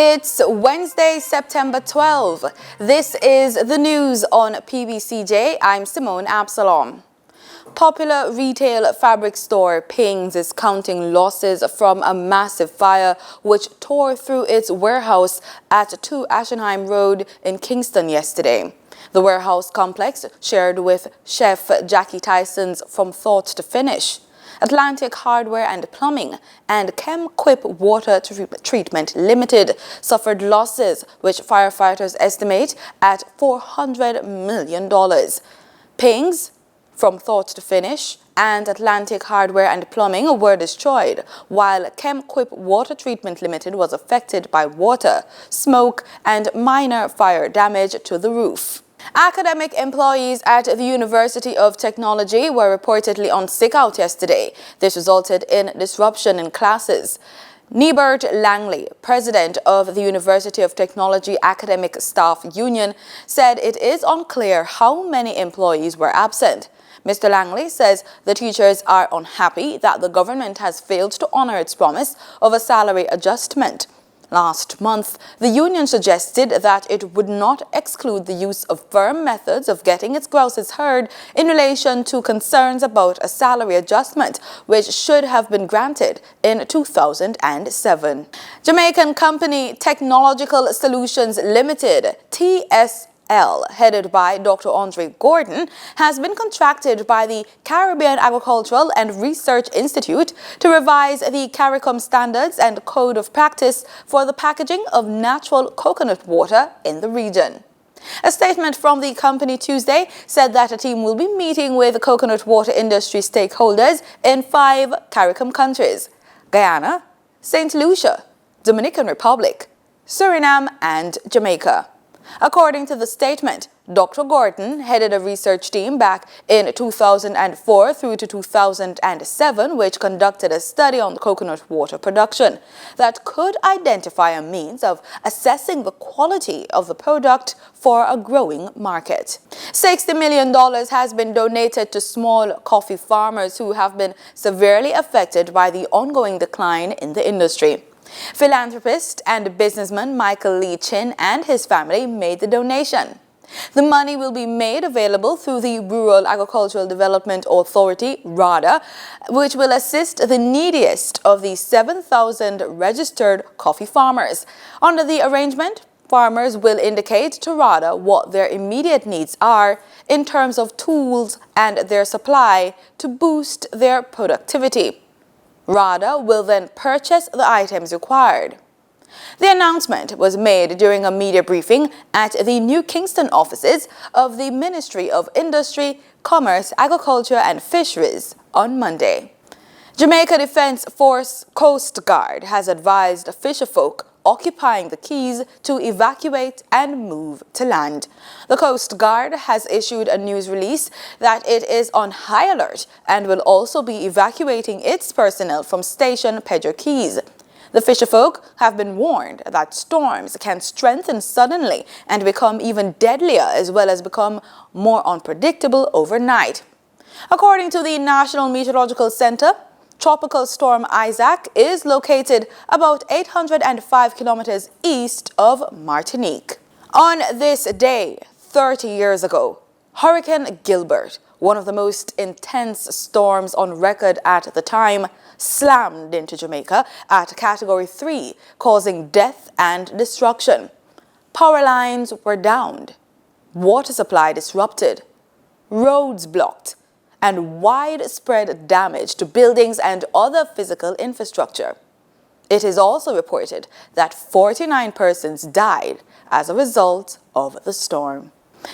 It's Wednesday, September 12. This is the news on PBCJ. I'm Simone Absalom. Popular retail fabric store Pings is counting losses from a massive fire which tore through its warehouse at 2 Ashenheim Road in Kingston yesterday. The warehouse complex shared with chef Jackie Tyson's From Thought to Finish, Atlantic Hardware and Plumbing, and ChemQuip Water Treatment Limited suffered losses which firefighters estimate at $400 million. Pings, From Thought to Finish, and Atlantic Hardware and Plumbing were destroyed, while ChemQuip Water Treatment Limited was affected by water, smoke, and minor fire damage to the roof. Academic employees at the University of Technology were reportedly on sick-out yesterday. This resulted in disruption in classes. Nebert Langley, president of the University of Technology Academic Staff Union, said it is unclear how many employees were absent. Mr. Langley says the teachers are unhappy that the government has failed to honor its promise of a salary adjustment. Last month, the union suggested that it would not exclude the use of firm methods of getting its grouses heard in relation to concerns about a salary adjustment, which should have been granted in 2007. Jamaican company Technological Solutions Limited, TSL, headed by Dr. Andre Gordon, has been contracted by the Caribbean Agricultural and Research Institute to revise the CARICOM standards and code of practice for the packaging of natural coconut water in the region. A statement from the company Tuesday said that a team will be meeting with coconut water industry stakeholders in 5 CARICOM countries: Guyana, St. Lucia, Dominican Republic, Suriname, and Jamaica. According to the statement, Dr. Gordon headed a research team back in 2004 through to 2007, which conducted a study on coconut water production that could identify a means of assessing the quality of the product for a growing market. $60 million has been donated to small coffee farmers who have been severely affected by the ongoing decline in the industry. Philanthropist and businessman Michael Lee Chin and his family made the donation. The money will be made available through the Rural Agricultural Development Authority, RADA, which will assist the neediest of the 7,000 registered coffee farmers. Under the arrangement, farmers will indicate to RADA what their immediate needs are in terms of tools and their supply to boost their productivity. RADA will then purchase the items required. The announcement was made during a media briefing at the New Kingston offices of the Ministry of Industry, Commerce, Agriculture and Fisheries on Monday. Jamaica Defense Force Coast Guard has advised fisherfolk occupying the Keys to evacuate and move to land. The Coast Guard has issued a news release that it is on high alert and will also be evacuating its personnel from Station Pedro Keys. The fisherfolk have been warned that storms can strengthen suddenly and become even deadlier, as well as become more unpredictable overnight. According to the National Meteorological Center, Tropical Storm Isaac is located about 805 kilometers east of Martinique. On this day, 30 years ago, Hurricane Gilbert, one of the most intense storms on record at the time, slammed into Jamaica at Category 3, causing death and destruction. Power lines were downed, water supply disrupted, roads blocked, and widespread damage to buildings and other physical infrastructure. It is also reported that 49 persons died as a result of the storm.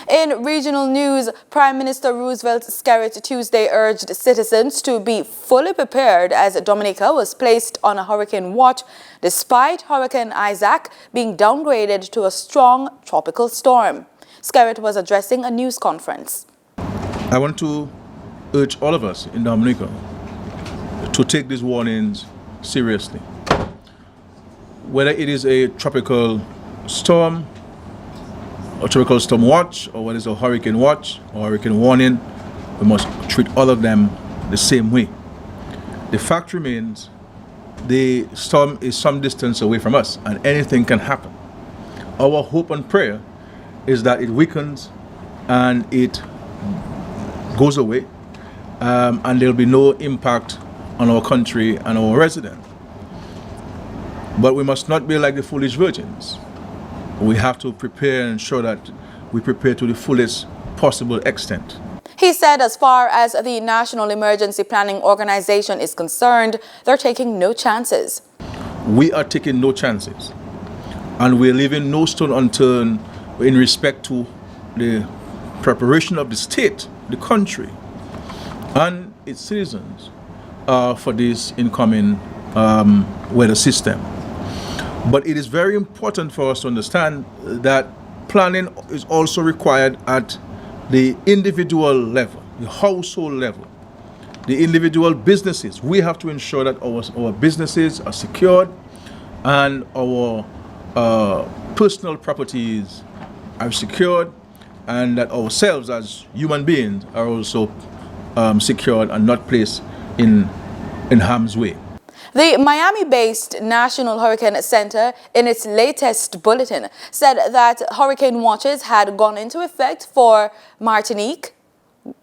In regional news, Prime Minister Roosevelt Skerritt Tuesday urged citizens to be fully prepared as Dominica was placed on a hurricane watch despite Hurricane Isaac being downgraded to a strong tropical storm. Skerritt was addressing a news conference. I want to urge all of us in Dominica to take these warnings seriously. Whether it is a tropical storm, a tropical storm watch, or whether it's a hurricane watch or hurricane warning, we must treat all of them the same way. The fact remains the storm is some distance away from us and anything can happen. Our hope and prayer is that it weakens and it goes away, and there'll be no impact on our country and our residents. But we must not be like the foolish virgins. We have to prepare and ensure that we prepare to the fullest possible extent. He said as far as the National Emergency Planning Organization is concerned, they're taking no chances. We are taking no chances, and we're leaving no stone unturned in respect to the preparation of the state, the country, and its citizens for this incoming weather system. But it is very important for us to understand that planning is also required at the individual level, the household level, the individual businesses. We have to ensure that our businesses are secured and our personal properties are secured, and that ourselves as human beings are also secured and not placed in harm's way. The Miami-based National Hurricane Center, in its latest bulletin, said that hurricane watches had gone into effect for Martinique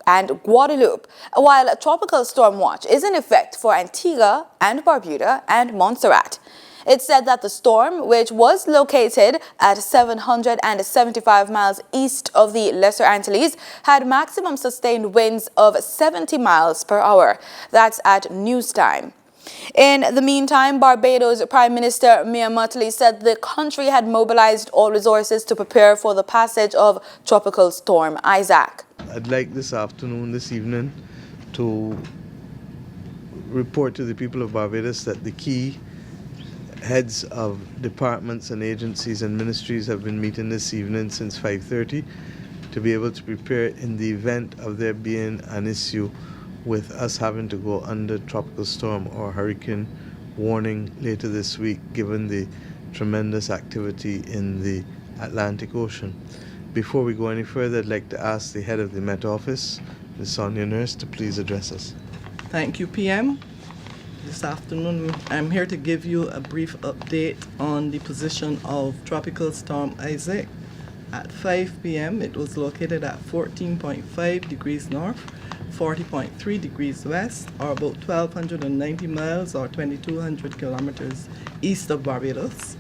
and Guadeloupe, while a tropical storm watch is in effect for Antigua and Barbuda and Montserrat. It said that the storm, which was located at 775 miles east of the Lesser Antilles, had maximum sustained winds of 70 miles per hour. That's at news time. In the meantime, Barbados Prime Minister Mia Mottley said the country had mobilized all resources to prepare for the passage of Tropical Storm Isaac. I'd like this evening, to report to the people of Barbados that the key heads of departments and agencies and ministries have been meeting this evening since 5:30 to be able to prepare in the event of there being an issue with us having to go under tropical storm or hurricane warning later this week, given the tremendous activity in the Atlantic Ocean. Before we go any further, I'd like to ask the head of the Met Office, Ms. Sonia Nurse, to please address us. Thank you, PM. This afternoon, I'm here to give you a brief update on the position of Tropical Storm Isaac. At 5 p.m., it was located at 14.5 degrees north, 40.3 degrees west, or about 1,290 miles or 2,200 kilometers east of Barbados.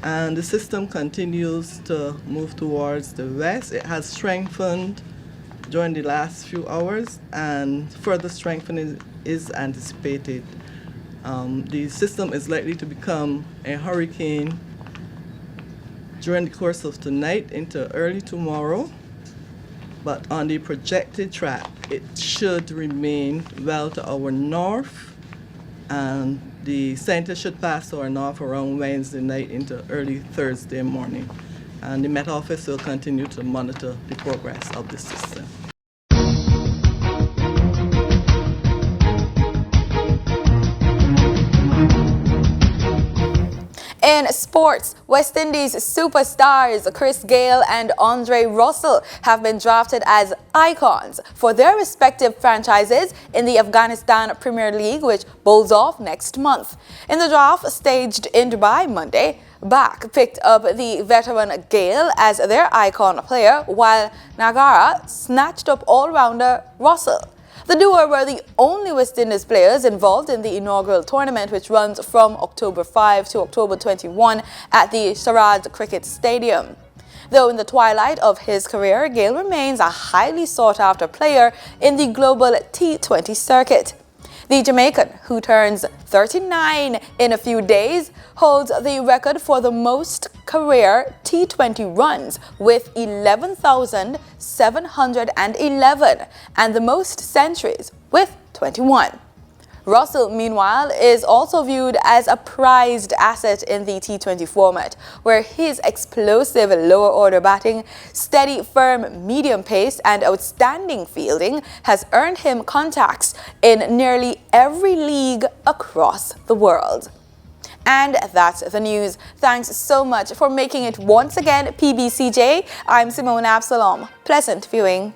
And the system continues to move towards the west. It has strengthened during the last few hours, and further strengthening is anticipated. The system is likely to become a hurricane during the course of tonight into early tomorrow, but on the projected track, it should remain well to our north, and the center should pass to our north around Wednesday night into early Thursday morning. And the Met Office will continue to monitor the progress of the system. In sports, West Indies superstars Chris Gayle and Andre Russell have been drafted as icons for their respective franchises in the Afghanistan Premier League, which bowls off next month. In the draft staged in Dubai Monday, BAC picked up the veteran Gayle as their icon player, while Nagara snatched up all-rounder Russell. The duo were the only West Indies players involved in the inaugural tournament, which runs from October 5 to October 21 at the Sharad Cricket Stadium. Though in the twilight of his career, Gayle remains a highly sought-after player in the global T20 circuit. The Jamaican, who turns 39 in a few days, holds the record for the most career T20 runs with 11,711 and the most centuries with 21. Russell, meanwhile, is also viewed as a prized asset in the T20 format, where his explosive lower-order batting, steady, firm medium pace and outstanding fielding has earned him contacts in nearly every league across the world. And that's the news. Thanks so much for making it once again PBCJ. I'm Simone Absalom. Pleasant viewing.